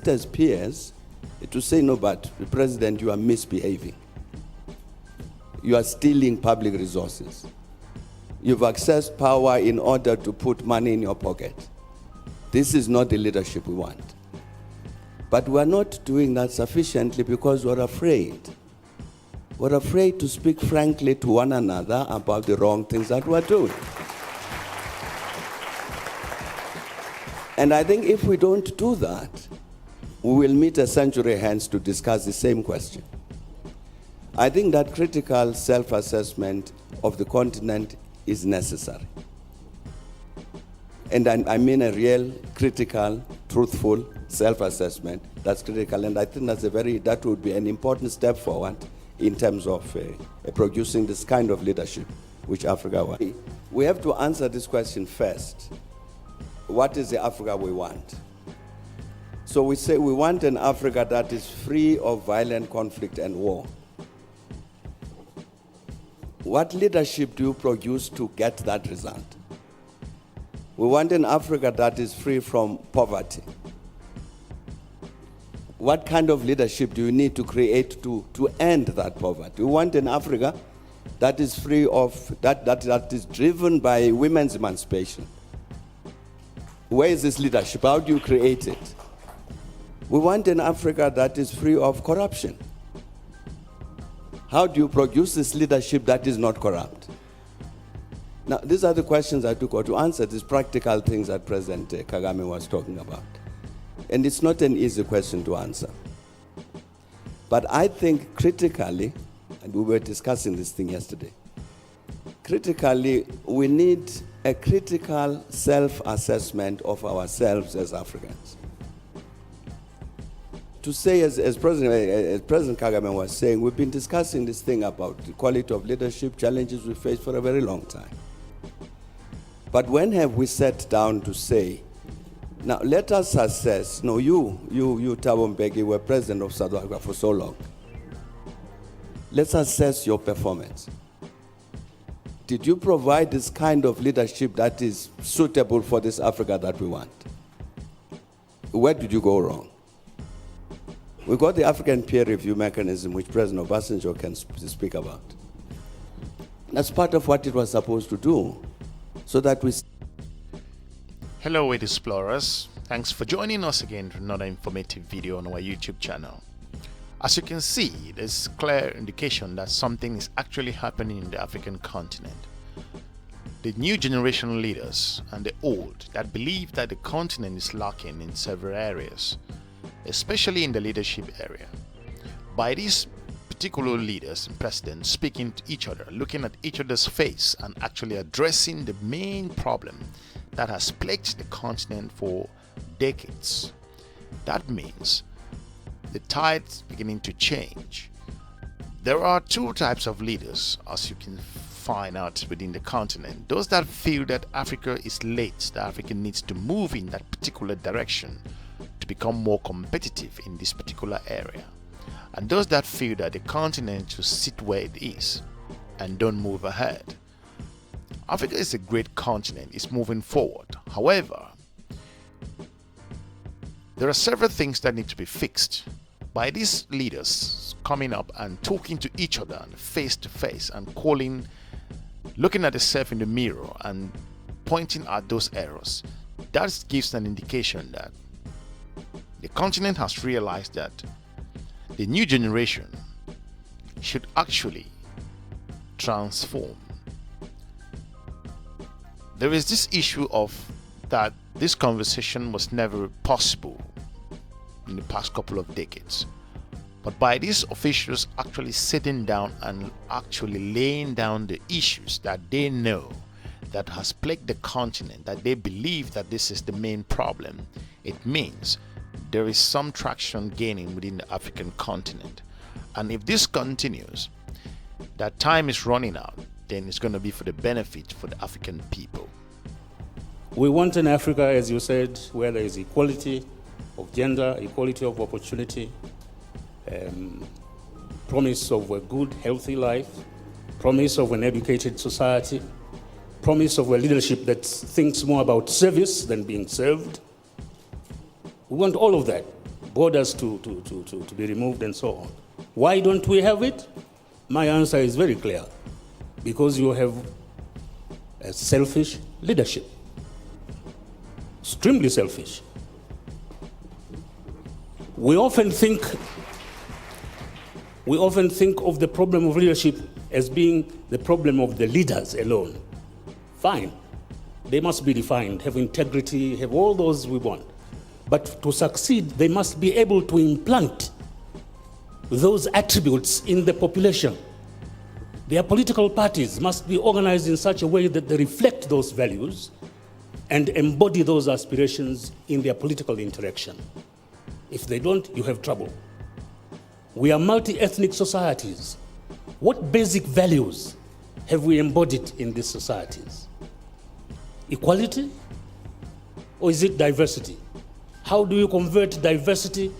sit as peers to say, no, but the president, you are misbehaving. You are stealing public resources. You've accessed power in order to put money in your pocket. This is not the leadership we want. But we're not doing that sufficiently because we're afraid. We're afraid to speak frankly to one another about the wrong things that we're doing. And I think if we don't do that, we will meet a century hence to discuss the same question. I think that critical self-assessment of the continent is necessary. And I mean a real, critical, truthful self-assessment. That's critical, and I think that would be an important step forward in terms of producing this kind of leadership which Africa wants. We have to answer this question first. What is the Africa we want? So we say we want an Africa that is free of violent conflict and war. What leadership do you produce to get that result? We want an Africa that is free from poverty. What kind of leadership do you need to create to end that poverty? We want an Africa that is free of, that is driven by women's emancipation. Where is this leadership? How do you create it? We want an Africa that is free of corruption. How do you produce this leadership that is not corrupt? Now, these are the questions I took to answer these practical things that President Kagame was talking about. And it's not an easy question to answer. But I think critically, and we were discussing this thing yesterday, critically, we need a critical self-assessment of ourselves as Africans. To say, as President Kagame was saying, we've been discussing this thing about the quality of leadership, challenges we face for a very long time. But when have we sat down to say, now let us assess, no, you Thabo Mbeki, were president of South Africa for so long. Let's assess your performance. Did you provide this kind of leadership that is suitable for this Africa that we want? Where did you go wrong? We got the African peer review mechanism, which President Obasanjo can speak about. That's part of what it was supposed to do, so that we... Hello, EDUSPLORERs. Thanks for joining us again for another informative video on our YouTube channel. As you can see, there's clear indication that something is actually happening in the African continent. The new generation leaders and the old that believe that the continent is lacking in several areas, especially in the leadership area. By these particular leaders and presidents speaking to each other, looking at each other's face and actually addressing the main problem that has plagued the continent for decades. That means the tide's beginning to change. There are two types of leaders, as you can find out within the continent. Those that feel that Africa is late, that Africa needs to move in that particular direction to become more competitive in this particular area. And those that feel that the continent should sit where it is and don't move ahead. Africa is a great continent, it's moving forward. However, there are several things that need to be fixed by these leaders coming up and talking to each other face to face and looking at themselves in the mirror and pointing at those errors. That gives an indication that the continent has realized that the new generation should actually transform. There is this issue of that this conversation was never possible in the past couple of decades. But by these officials actually sitting down and actually laying down the issues that they know that has plagued the continent, that they believe that this is the main problem, it means there is some traction gaining within the African continent. And if this continues, that time is running out, then it's going to be for the benefit for the African people. We want an Africa, as you said, where there is equality of gender, equality of opportunity, promise of a good, healthy life, promise of an educated society, promise of a leadership that thinks more about service than being served. We want all of that. borders to be removed and so on. Why don't we have it? My answer is very clear. Because you have a selfish leadership. Extremely selfish. We often think of the problem of leadership as being the problem of the leaders alone. Fine. They must be defined, have integrity, have all those we want. But to succeed, they must be able to implant those attributes in the population. Their political parties must be organized in such a way that they reflect those values and embody those aspirations in their political interaction. If they don't, you have trouble. We are multi-ethnic societies. What basic values have we embodied in these societies? Equality? Or is it diversity? How do you convert diversity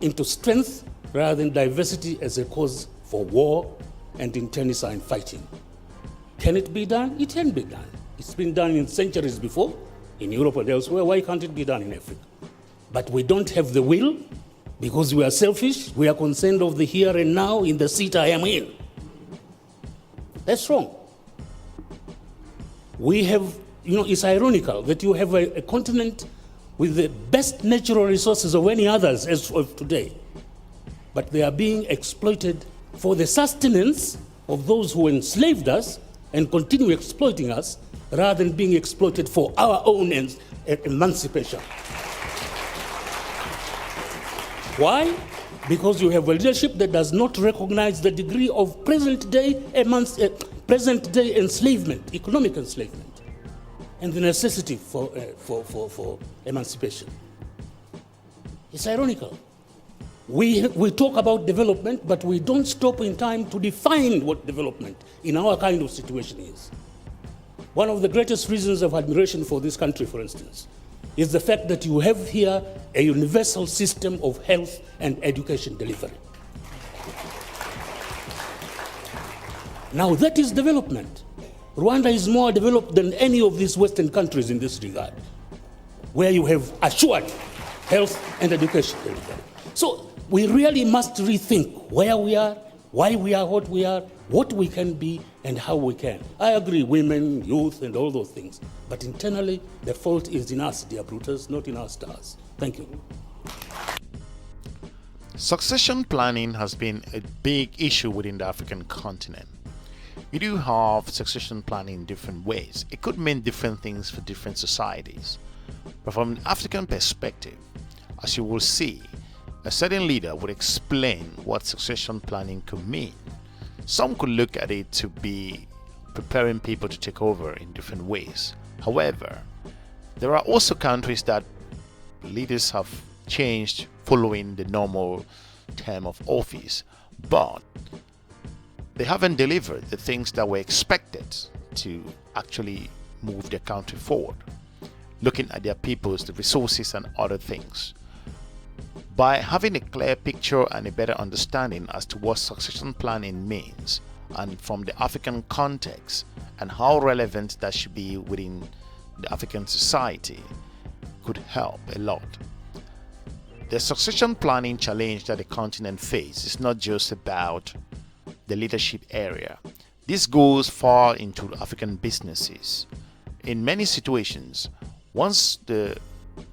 into strength rather than diversity as a cause for war and internecine fighting? Can it be done? It can be done. It's been done in centuries before, in Europe and elsewhere. Why can't it be done in Africa? But we don't have the will because we are selfish. We are concerned of the here and now in the seat I am in. That's wrong. We have, it's ironical that you have a continent with the best natural resources of any others as of today, but they are being exploited for the sustenance of those who enslaved us and continue exploiting us rather than being exploited for our own emancipation. Why? Because you have a leadership that does not recognize the degree of present-day enslavement, economic enslavement, and the necessity for emancipation. It's ironical. We talk about development, but we don't stop in time to define what development in our kind of situation is. One of the greatest reasons of admiration for this country, for instance, is the fact that you have here a universal system of health and education delivery. Now that is development. Rwanda is more developed than any of these Western countries in this regard, where you have assured health and education delivery. So we really must rethink where we are, why we are, what we can be, and how we can. I agree, women, youth, and all those things. But internally, the fault is in us, dear Brutus, not in our stars. Thank you. Succession planning has been a big issue within the African continent. We do have succession planning in different ways. It could mean different things for different societies. But from an African perspective, as you will see, a certain leader would explain what succession planning could mean. Some could look at it to be preparing people to take over in different ways. However, there are also countries that leaders have changed following the normal term of office, but they haven't delivered the things that were expected to actually move their country forward, looking at their peoples, the resources, and other things. By having a clear picture and a better understanding as to what succession planning means, and from the African context and how relevant that should be within the African society, could help a lot. The succession planning challenge that the continent faces is not just about the leadership area. This goes far into African businesses. In many situations, once the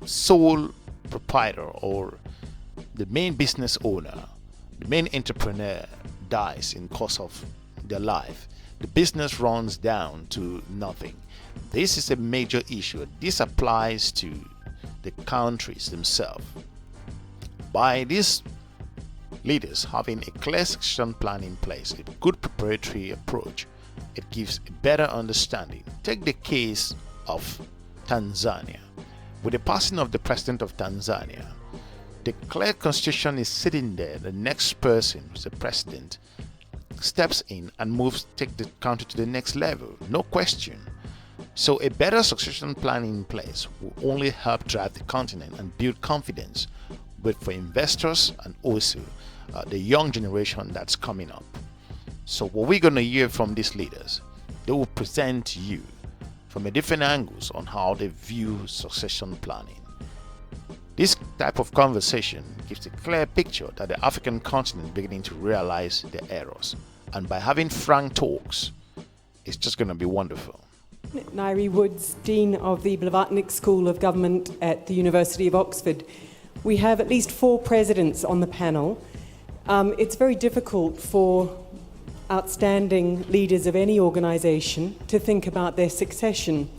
sole proprietor or the main business owner, the main entrepreneur dies in course of their life, the business runs down to nothing. This is a major issue. This applies to the countries themselves. By these leaders having a clear succession plan in place, a good preparatory approach, it gives a better understanding. Take the case of Tanzania. With the passing of the president of Tanzania, the clear constitution is sitting there. The next person, who's the president, steps in and take the country to the next level. No question. So a better succession plan in place will only help drive the continent and build confidence, both for investors and also the young generation that's coming up. So what we're going to hear from these leaders, they will present to you from a different angles on how they view succession planning. This type of conversation gives a clear picture that the African continent is beginning to realize their errors. And by having frank talks, it's just going to be wonderful. Nairi Woods, Dean of the Blavatnik School of Government at the University of Oxford. We have at least 4 presidents on the panel. It's very difficult for outstanding leaders of any organisation to think about their succession.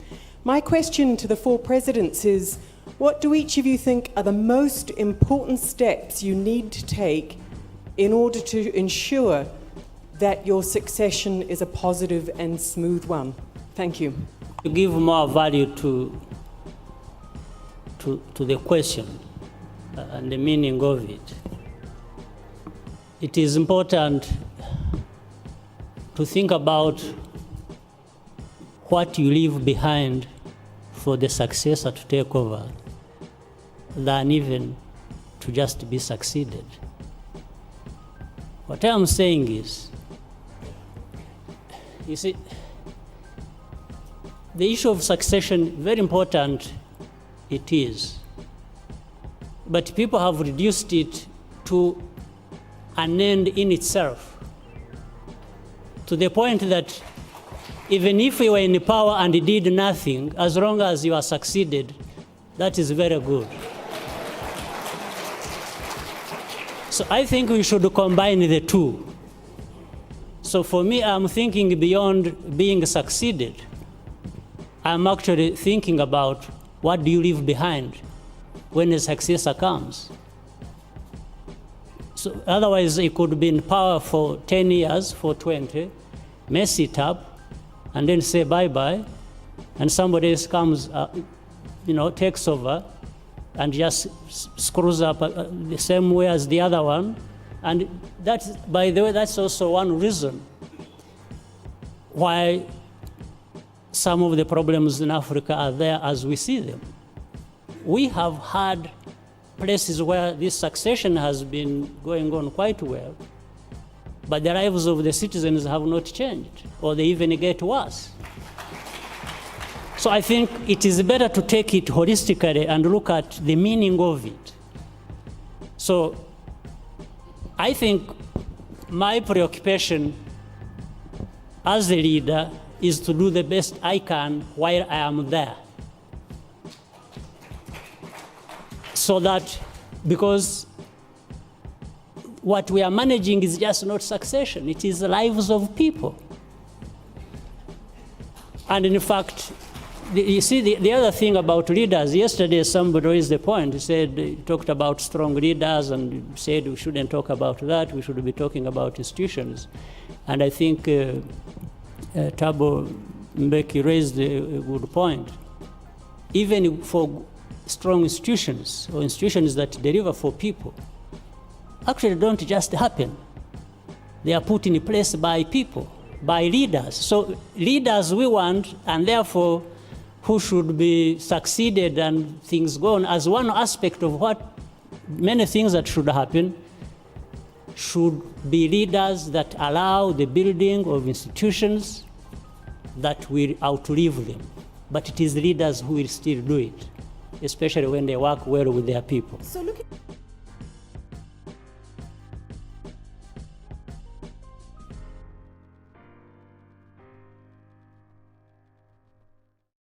My question to the 4 presidents is, what do each of you think are the most important steps you need to take in order to ensure that your succession is a positive and smooth one? Thank you. To give more value to the question and the meaning of it, it is important to think about what you leave behind for the successor to take over than even to just be succeeded. What I'm saying is, you see, the issue of succession, very important it is, but people have reduced it to an end in itself, to the point that even if you were in power and did nothing, as long as you are succeeded, that is very good. So I think we should combine the two. So for me, I'm thinking beyond being succeeded. I'm actually thinking about what do you leave behind when a successor comes. So otherwise, it could be in power for 10 years, for 20, mess it up, and then say bye-bye, and somebody else comes, takes over, and just screws up the same way as the other one. And that's, by the way, that's also one reason why some of the problems in Africa are there as we see them. We have had places where this succession has been going on quite well, but the lives of the citizens have not changed, or they even get worse. So I think it is better to take it holistically and look at the meaning of it. So I think my preoccupation as a leader is to do the best I can while I am there. So that, because what we are managing is just not succession, it is the lives of people. And in fact, you see, the other thing about leaders, yesterday somebody raised the point, he talked about strong leaders and said we shouldn't talk about that, we should be talking about institutions. And I think Thabo Mbeki raised a good point. Even for strong institutions, or institutions that deliver for people, actually don't just happen. They are put in place by people, by leaders. So leaders we want, and therefore who should be succeeded and things go on, as one aspect of what many things that should happen, should be leaders that allow the building of institutions that will outlive them. But it is leaders who will still do it, especially when they work well with their people. So look at